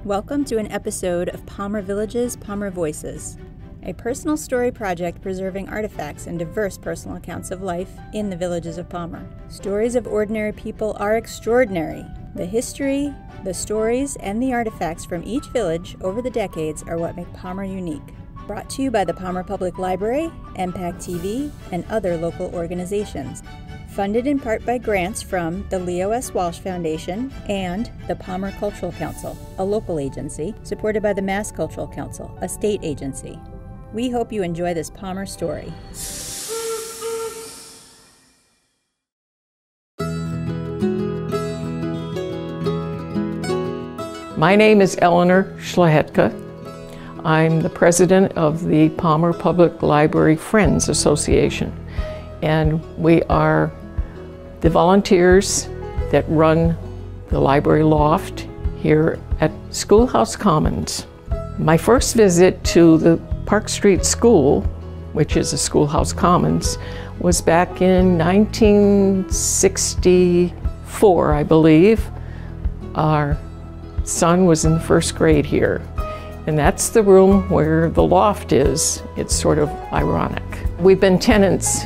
Welcome to an episode of Palmer Village's Palmer Voices, a personal story project preserving artifacts and diverse personal accounts of life in the villages of Palmer. Stories of ordinary people are extraordinary. The history, the stories, and the artifacts from each village over the decades are what make Palmer unique. Brought to you by the Palmer Public Library, MPAC TV, and other local organizations. Funded in part by grants from the Leo S. Walsh Foundation and the Palmer Cultural Council, a local agency, supported by the Mass Cultural Council, a state agency. We hope you enjoy this Palmer story. My name is Eleanor Szlachetka. I'm the president of the Palmer Public Library Friends Association, and we are the volunteers that run the Library Loft here at Schoolhouse Commons. My first visit to the Park Street School, which is a Schoolhouse Commons, was back in 1964, I believe. Our son was in the first grade here, and that's the room where the loft is. It's sort of ironic. We've been tenants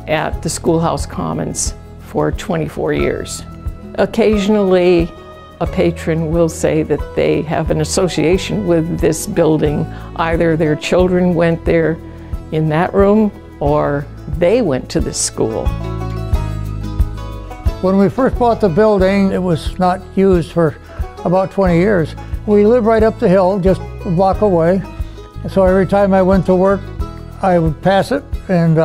at the Schoolhouse Commons for 24 years. Occasionally, a patron will say that they have an association with this building. Either their children went there in that room, or they went to this school. When we first bought the building, it was not used for about 20 years. We lived right up the hill, just a block away. So every time I went to work, I would pass it, and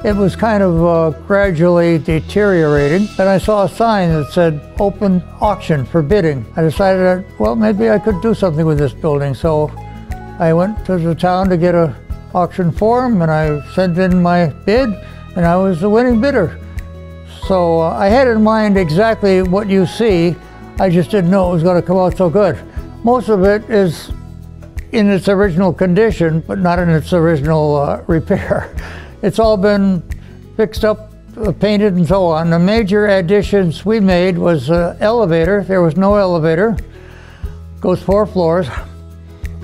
it was kind of gradually deteriorating. And I saw a sign that said, open auction for bidding. I decided that, well, maybe I could do something with this building. So I went to the town to get an auction form, and I sent in my bid, and I was the winning bidder. So I had in mind exactly what you see. I just didn't know it was going to come out so good. Most of it is in its original condition, but not in its original repair. It's all been fixed up, painted, and so on. The major additions we made was an elevator. There was no elevator. Goes 4 floors.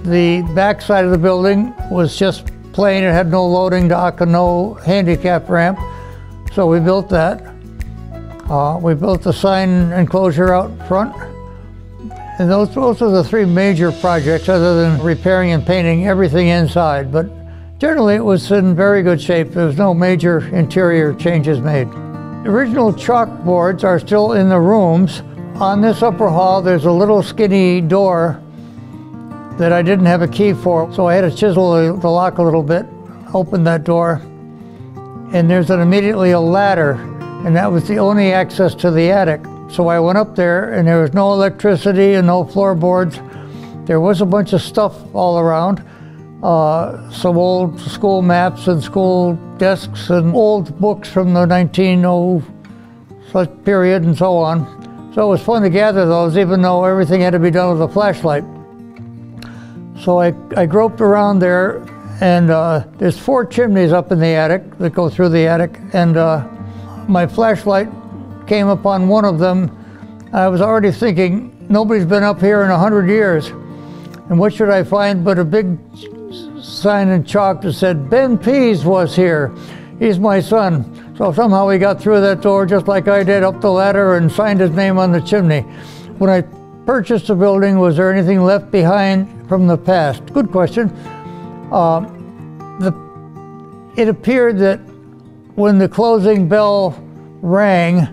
The back side of the building was just plain. It had no loading dock and no handicap ramp. So we built that. We built the sign enclosure out front. And those are the 3 major projects, other than repairing and painting everything inside. But generally, it was in very good shape. There was no major interior changes made. The original chalkboards are still in the rooms. On this upper hall, there's a little skinny door that I didn't have a key for, so I had to chisel the lock a little bit, open that door, and there's immediately a ladder, and that was the only access to the attic. So I went up there, and there was no electricity and no floorboards. There was a bunch of stuff all around. Some old school maps and school desks and old books from the 1900 such period and so on. So it was fun to gather those, even though everything had to be done with a flashlight. So I groped around there, and there's 4 chimneys up in the attic that go through the attic, and my flashlight came upon one of them. I was already thinking, nobody's been up here in 100 years. And what should I find but a big sign in chalk that said, Ben Pease was here. He's my son. So somehow he got through that door just like I did, up the ladder, and signed his name on the chimney. When I purchased the building, was there anything left behind from the past? Good question. It appeared that when the closing bell rang,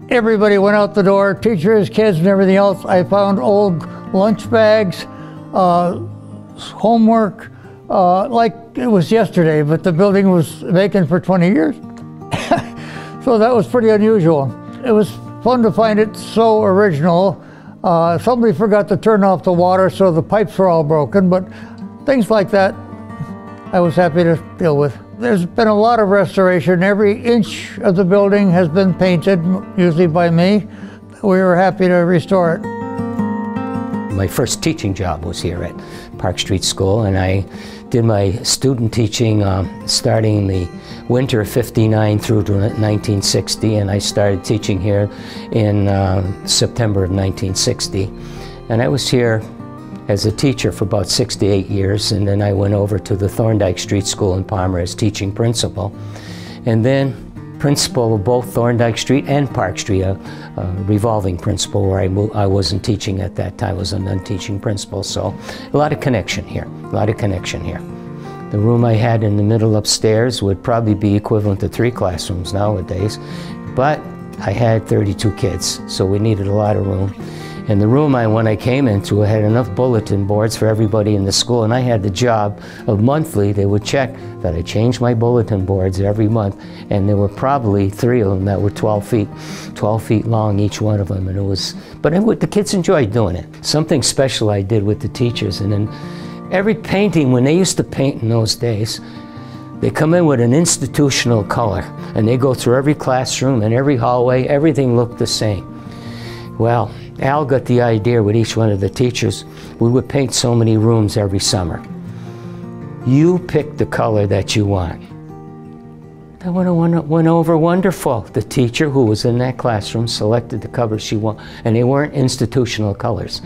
everybody went out the door, teachers, kids, and everything else. I found old lunch bags, homework, like it was yesterday, but the building was vacant for 20 years. So that was pretty unusual. It was fun to find it so original. Somebody forgot to turn off the water, so the pipes were all broken, but things like that I was happy to deal with. There's been a lot of restoration. Every inch of the building has been painted, usually by me. We were happy to restore it. My first teaching job was here at Park Street School, and I did my student teaching starting the winter of '59 through to 1960, and I started teaching here in September of 1960. And I was here as a teacher for about 6 to 8 years, and then I went over to the Thorndike Street School in Palmer as teaching principal, and then principal of both Thorndike Street and Park Street, a revolving principal where I wasn't teaching at that time. I was a non-teaching principal, so a lot of connection here, a lot of connection here. The room I had in the middle upstairs would probably be equivalent to 3 classrooms nowadays, but I had 32 kids, so we needed a lot of room. And the room when I came into, I had enough bulletin boards for everybody in the school, and I had the job of monthly, they would check that I changed my bulletin boards every month, and there were probably 3 of them that were 12 feet long, each one of them, and the kids enjoyed doing it. Something special I did with the teachers, and then every painting, when they used to paint in those days, they come in with an institutional color, and they go through every classroom and every hallway, everything looked the same. Well, Al got the idea with each one of the teachers, we would paint so many rooms every summer. You pick the color that you want. That went over wonderful. The teacher who was in that classroom selected the colors she wanted, and they weren't institutional colors.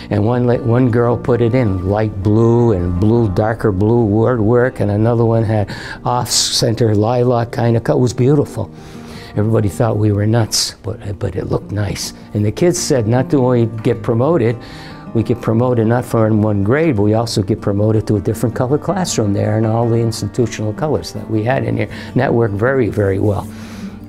And one girl put it in light blue and darker blue work, and another one had off-center lilac kind of color. It was beautiful. Everybody thought we were nuts, but it looked nice. And the kids said not only get promoted, we get promoted not for in one grade, but we also get promoted to a different color classroom there and all the institutional colors that we had in here. And that worked very, very well.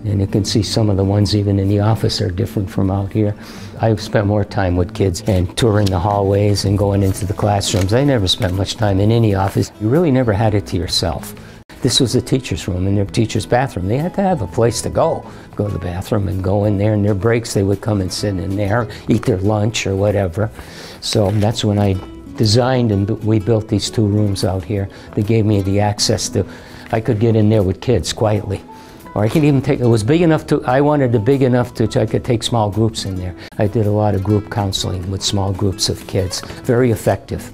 And you can see some of the ones even in the office are different from out here. I've spent more time with kids and touring the hallways and going into the classrooms. I never spent much time in any office. You really never had it to yourself. This was the teacher's room and their teacher's bathroom. They had to have a place to go to the bathroom and go in there. In their breaks, they would come and sit in there, eat their lunch or whatever. So that's when I designed and we built these 2 rooms out here. They gave me the access to, I could get in there with kids quietly. Or I could even take, it was big enough to, I wanted it big enough to, I could take small groups in there. I did a lot of group counseling with small groups of kids. Very effective.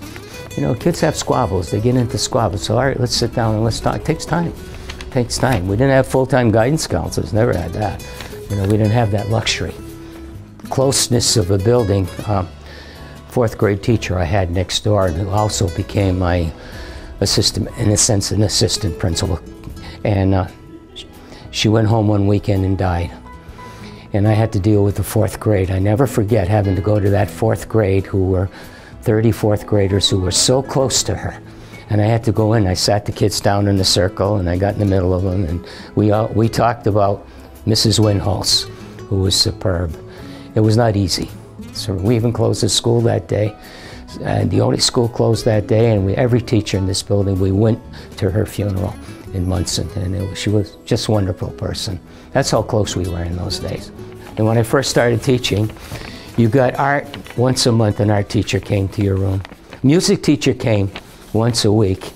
You know, kids have squabbles, they get into squabbles, so all right, let's sit down and let's talk. It takes time, it takes time. We didn't have full-time guidance counselors, never had that. You know, we didn't have that luxury. Closeness of a building, 4th grade teacher I had next door who also became my assistant, in a sense, an assistant principal. And she went home one weekend and died. And I had to deal with the 4th grade. I never forget having to go to that 4th grade who were 34th graders who were so close to her. And I had to go in, I sat the kids down in a circle and I got in the middle of them and we talked about Mrs. Winholz, who was superb. It was not easy. So we even closed the school that day. And the only school closed that day, and every teacher in this building, we went to her funeral in Munson, and she was just a wonderful person. That's how close we were in those days. And when I first started teaching, you got art once a month, an art teacher came to your room. Music teacher came once a week,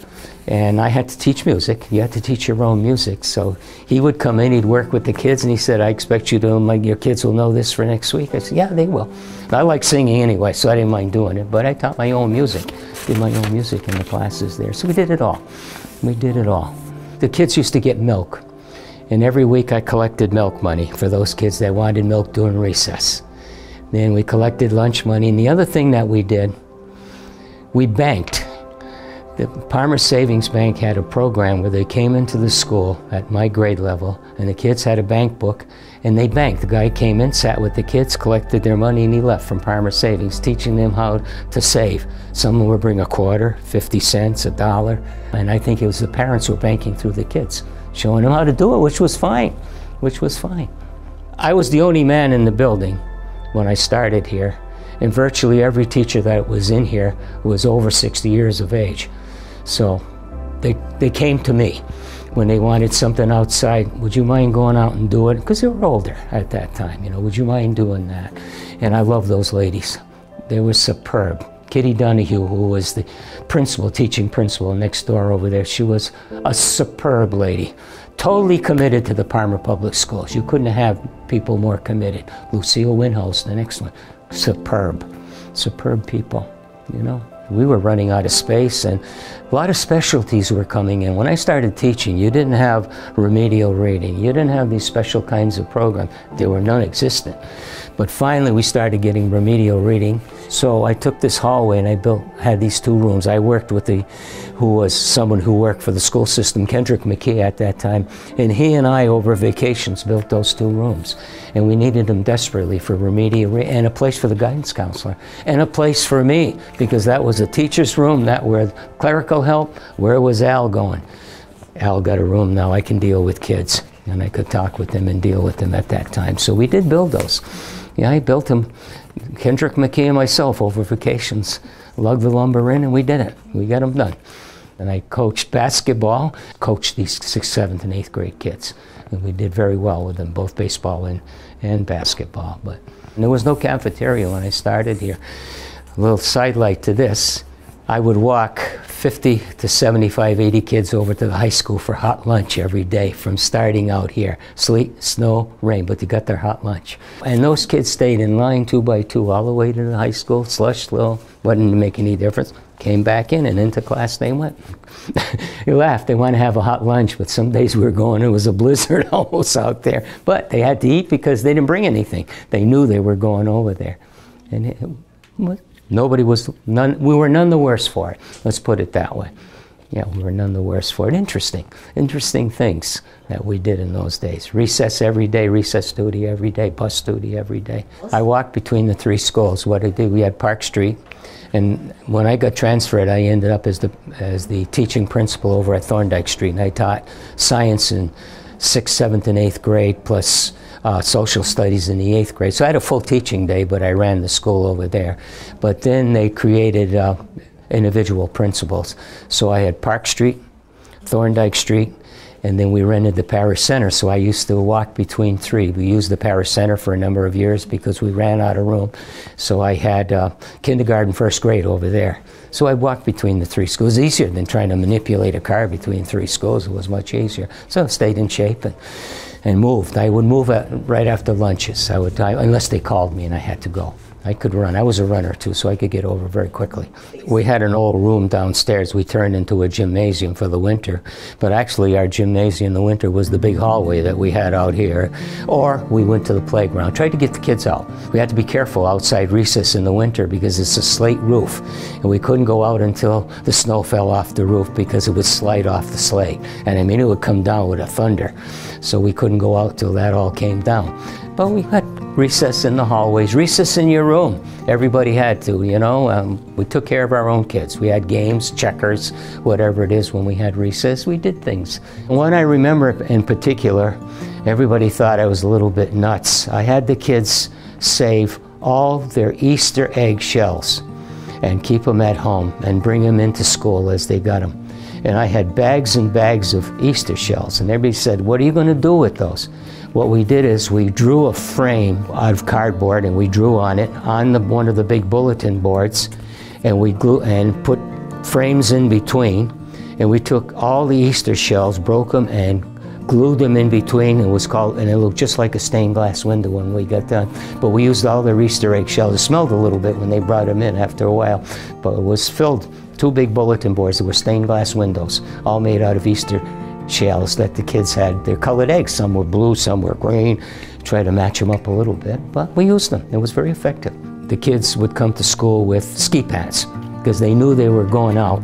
and I had to teach music. You had to teach your own music. So he would come in, he'd work with the kids, and he said, I expect you to, your kids will know this for next week. I said, yeah, they will. I like singing anyway, so I didn't mind doing it, but I taught my own music, did my own music in the classes there. So we did it all. We did it all. The kids used to get milk, and every week I collected milk money for those kids that wanted milk during recess. Then we collected lunch money, and the other thing that we did, we banked. The Palmer Savings Bank had a program where they came into the school at my grade level, and the kids had a bank book, and they banked. The guy came in, sat with the kids, collected their money, and he left from Palmer Savings, teaching them how to save. Some would bring a quarter, 50 cents, $1, and I think it was the parents who were banking through the kids, showing them how to do it, which was fine, which was fine. I was the only man in the building when I started here, and virtually every teacher that was in here was over 60 years of age. So they came to me when they wanted something outside. Would you mind going out and do it? Because they were older at that time, you know, would you mind doing that? And I love those ladies. They were superb. Kitty Donahue, who was the principal, teaching principal next door over there, she was a superb lady. Totally committed to the Palmer Public Schools. You couldn't have people more committed. Lucille Winholz, the next one. Superb. Superb people, you know. We were running out of space, and a lot of specialties were coming in. When I started teaching, you didn't have remedial reading. You didn't have these special kinds of programs. They were non-existent. But finally we started getting remedial reading. So I took this hallway and I had these 2 rooms. I worked with who was someone who worked for the school system, Kendrick McKee at that time, and he and I over vacations built those 2 rooms. And we needed them desperately for remedial reading, and a place for the guidance counselor, and a place for me, because that was a teacher's room, that where clerical help. Where was Al going? Al got a room now. I can deal with kids, and I could talk with them and deal with them at that time. So we did build those. Yeah, I built them, Kendrick McKee and myself, over vacations. Lugged the lumber in and we did it. We got them done. And I coached basketball, coached these 6th, 7th, and 8th grade kids. And we did very well with them, both baseball and basketball. But there was no cafeteria when I started here. A little sidelight to this, I would walk 50 to 75, 80 kids over to the high school for hot lunch every day from starting out here. Sleet, snow, rain, but they got their hot lunch. And those kids stayed in line 2 by 2 all the way to the high school. Slush, slow, wasn't make any difference. Came back in and into class they went. You laugh, they want to have a hot lunch, but some days we were going, it was a blizzard almost out there. But they had to eat because they didn't bring anything. They knew they were going over there. And we were none the worse for it. Let's put it that way. Yeah, we were none the worse for it. Interesting things that we did in those days. Recess every day, recess duty every day, bus duty every day. I walked between the 3 schools. What I did, we had Park Street, and when I got transferred, I ended up as the teaching principal over at Thorndike Street, and I taught science in 6th, 7th, and 8th grade, plus social studies in the 8th grade. So I had a full teaching day, but I ran the school over there. But then they created individual principals. So I had Park Street, Thorndike Street, and then we rented the Parish Center. So I used to walk between 3. We used the Parish Center for a number of years because we ran out of room. So I had kindergarten, 1st grade over there. So I walked between the 3 schools. It was easier than trying to manipulate a car between 3 schools. It was much easier. So I stayed in shape and moved. I would move right after lunches. Unless they called me and I had to go. I could run. I was a runner too, so I could get over very quickly. We had an old room downstairs we turned into a gymnasium for the winter, but actually our gymnasium in the winter was the big hallway that we had out here, or we went to the playground. Tried to get the kids out. We had to be careful outside recess in the winter because it's a slate roof, and we couldn't go out until the snow fell off the roof because it would slide off the slate, and I mean it would come down with a thunder, so we couldn't go out till that all came down. But we had recess in the hallways, recess in your room. Everybody had to, you know. We took care of our own kids. We had games, checkers, whatever it is when we had recess. We did things. One I remember in particular, everybody thought I was a little bit nuts. I had the kids save all their Easter egg shells and keep them at home and bring them into school as they got them. And I had bags and bags of Easter shells, and everybody said, "What are you going to do with those?" What we did is we drew a frame out of cardboard and we drew on it on one of the big bulletin boards, and we put frames in between, and we took all the Easter shells, broke them and glued them in between, and it looked just like a stained glass window when we got done. But we used all their Easter egg shells. It smelled a little bit when they brought them in after a while, but it was filled, 2 big bulletin boards that were stained glass windows, all made out of Easter shells that the kids had. They're colored eggs. Some were blue, some were green. Try to match them up a little bit, but we used them. It was very effective. The kids would come to school with ski pants because they knew they were going out.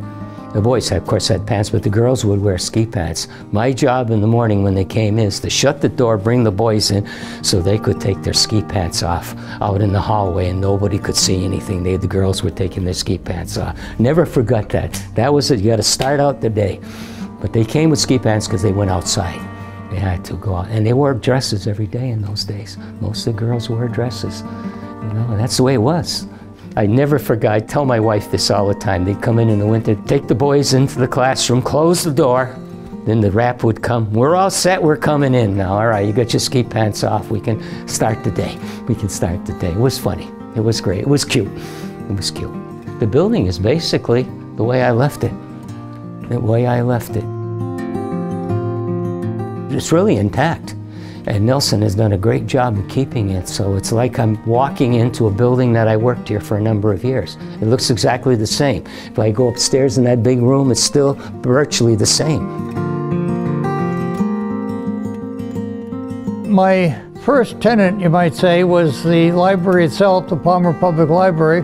The boys, of course, had pants, but the girls would wear ski pants. My job in the morning when they came in is to shut the door, bring the boys in, so they could take their ski pants off out in the hallway, and nobody could see anything. The girls were taking their ski pants off. Never forgot that. That was it. You got to start out the day. But they came with ski pants because they went outside. They had to go out. And they wore dresses every day in those days. Most of the girls wore dresses. You know, and that's the way it was. I never forgot. I tell my wife this all the time. They'd come in the winter, take the boys into the classroom, close the door. Then the rap would come. "We're all set. We're coming in now. All right, you got your ski pants off. We can start the day. We can start the day." It was funny. It was great. It was cute. It was cute. The building is basically the way I left it. The way I left it. It's really intact, and Nelson has done a great job of keeping it, so it's like I'm walking into a building that I worked here for a number of years. It looks exactly the same. If I go upstairs in that big room, it's still virtually the same. My first tenant, you might say, was the library itself, the Palmer Public Library.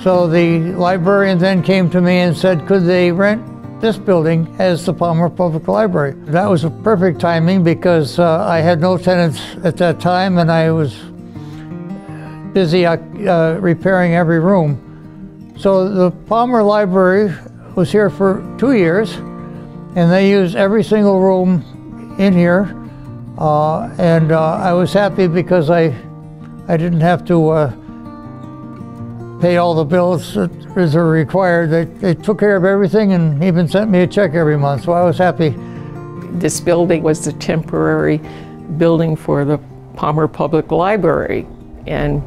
So the librarian then came to me and said, could they rent this building as the Palmer Public Library? That was a perfect timing because I had no tenants at that time and I was busy repairing every room. So the Palmer Library was here for 2 years and they used every single room in here. I was happy because I didn't have to pay all the bills that are required. They took care of everything and even sent me a check every month, so I was happy. This building was the temporary building for the Palmer Public Library, and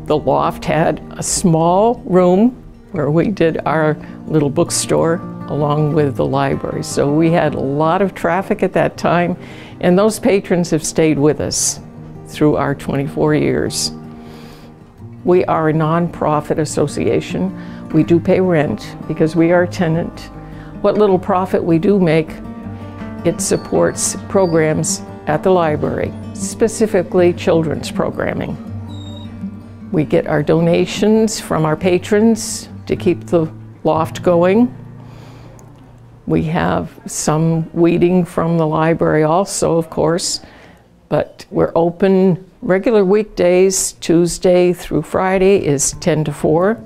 the loft had a small room where we did our little bookstore along with the library. So we had a lot of traffic at that time, and those patrons have stayed with us through our 24 years. We are a non-profit association. We do pay rent because we are a tenant. What little profit we do make, it supports programs at the library, specifically children's programming. We get our donations from our patrons to keep the loft going. We have some weeding from the library also, of course, but we're open regular weekdays. Tuesday through Friday is 10 to 4,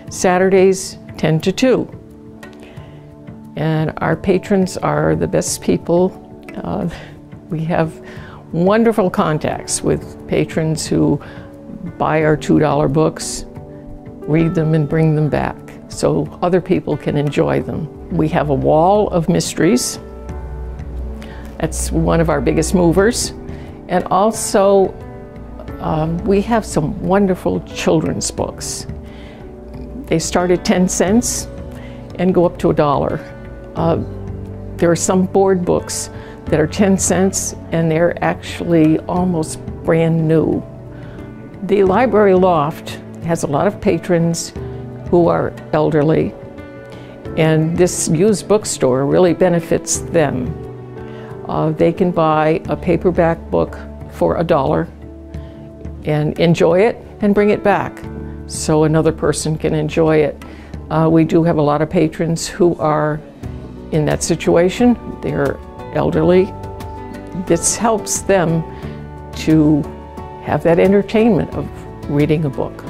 Saturdays 10 to 2. And our patrons are the best people. We have wonderful contacts with patrons who buy our $2 books, read them and bring them back so other people can enjoy them. We have a wall of mysteries. That's one of our biggest movers. And also, we have some wonderful children's books. They start at 10 cents and go up to $1. There are some board books that are 10 cents and they're actually almost brand new. The Library Loft has a lot of patrons who are elderly, and this used bookstore really benefits them. They can buy a paperback book for $1 and enjoy it and bring it back so another person can enjoy it. We do have a lot of patrons who are in that situation. They're elderly. This helps them to have that entertainment of reading a book.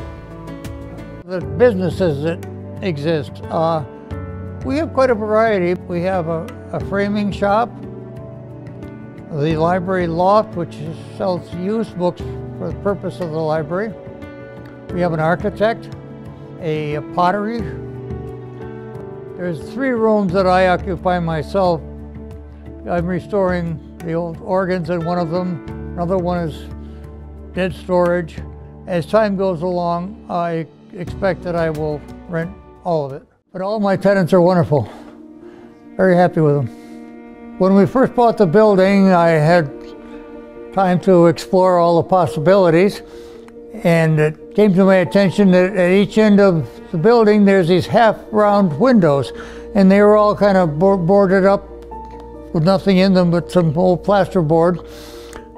The businesses that exist, we have quite a variety. We have a framing shop, the Library Loft, which sells used books for the purpose of the library. We have an architect, a pottery. There's 3 rooms that I occupy myself. I'm restoring the old organs in one of them. Another one is dead storage. As time goes along, I expect that I will rent all of it. But all my tenants are wonderful. Very happy with them. When we first bought the building, I had time to explore all the possibilities, and it came to my attention that at each end of the building there's these half-round windows, and they were all kind of boarded up with nothing in them but some old plasterboard.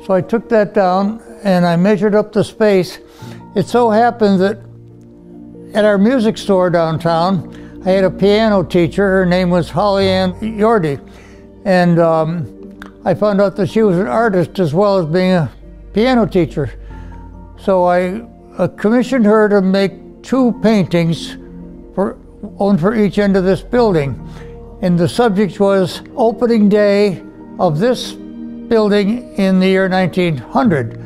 So I took that down and I measured up the space. It so happened that at our music store downtown, I had a piano teacher. Her name was Holly Ann Yordy. And I found out that she was an artist as well as being a piano teacher. So I commissioned her to make 2 paintings, one for each end of this building. And the subject was opening day of this building in the year 1900.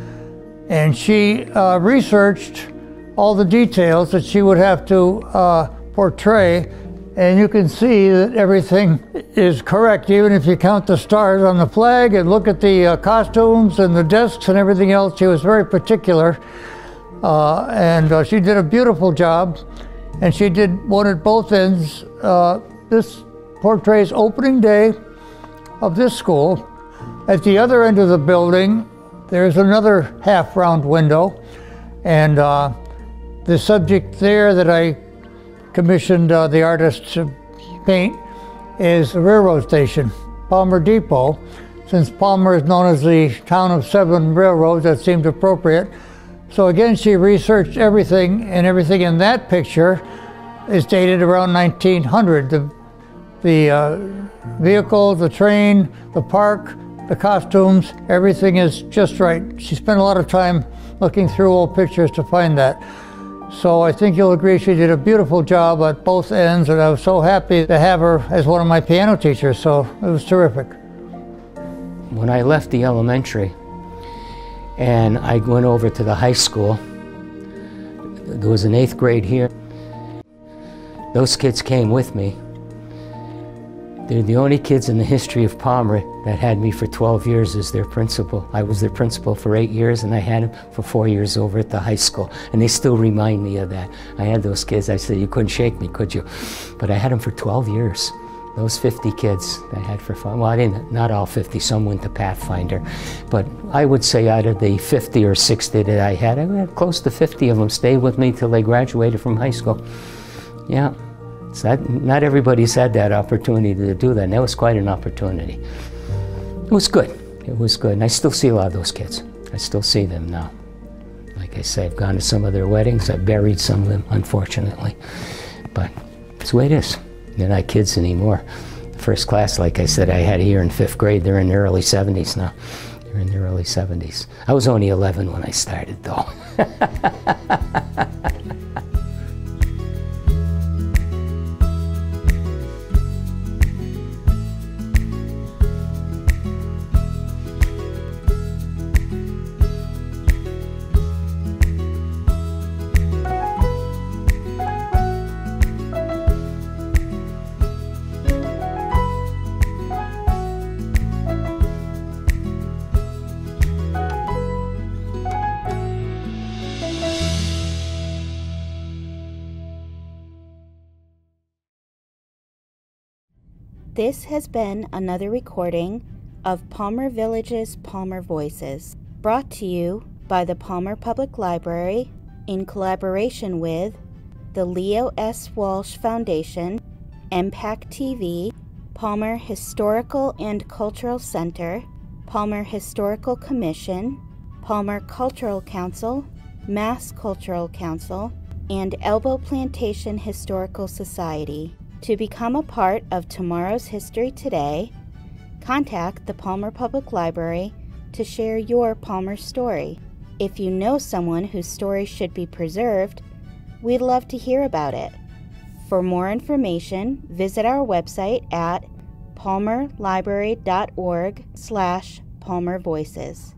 And she researched all the details that she would have to portray, and you can see that everything is correct, even if you count the stars on the flag and look at the costumes and the desks and everything else. She was very particular, and she did a beautiful job, and she did one at both ends. This portrays opening day of this school. At the other end of the building, there's another half-round window, and the subject there that I commissioned the artist to paint is the railroad station, Palmer Depot. Since Palmer is known as the town of 7 railroads, that seemed appropriate. So again, she researched everything, and everything in that picture is dated around 1900. The vehicle, the train, the park, the costumes, everything is just right. She spent a lot of time looking through old pictures to find that. So I think you'll agree she did a beautiful job at both ends, and I was so happy to have her as one of my piano teachers, so it was terrific. When I left the elementary and I went over to the high school, there was an 8th grade here. Those kids came with me. They're the only kids in the history of Palmer that had me for 12 years as their principal. I was their principal for 8 years, and I had them for 4 years over at the high school. And they still remind me of that. I had those kids, I said, you couldn't shake me, could you? But I had them for 12 years. Those 50 kids I had for fun. Well, I didn't, not all 50, some went to Pathfinder. But I would say out of the 50 or 60 that I had close to 50 of them stayed with me till they graduated from high school. Yeah. So not everybody's had that opportunity to do that, and that was quite an opportunity. It was good. It was good. And I still see a lot of those kids. I still see them now. Like I say, I've gone to some of their weddings. I've buried some of them, unfortunately. But it's the way it is. They're not kids anymore. The first class, like I said, I had here in 5th grade. They're in their early 70s now. They're in their early 70s. I was only 11 when I started, though. This has been another recording of Palmer Village's Palmer Voices, brought to you by the Palmer Public Library in collaboration with the Leo S. Walsh Foundation, MPAC TV, Palmer Historical and Cultural Center, Palmer Historical Commission, Palmer Cultural Council, Mass Cultural Council, and Elbow Plantation Historical Society. To become a part of tomorrow's History Today, contact the Palmer Public Library to share your Palmer story. If you know someone whose story should be preserved, we'd love to hear about it. For more information, visit our website at palmerlibrary.org/palmervoices.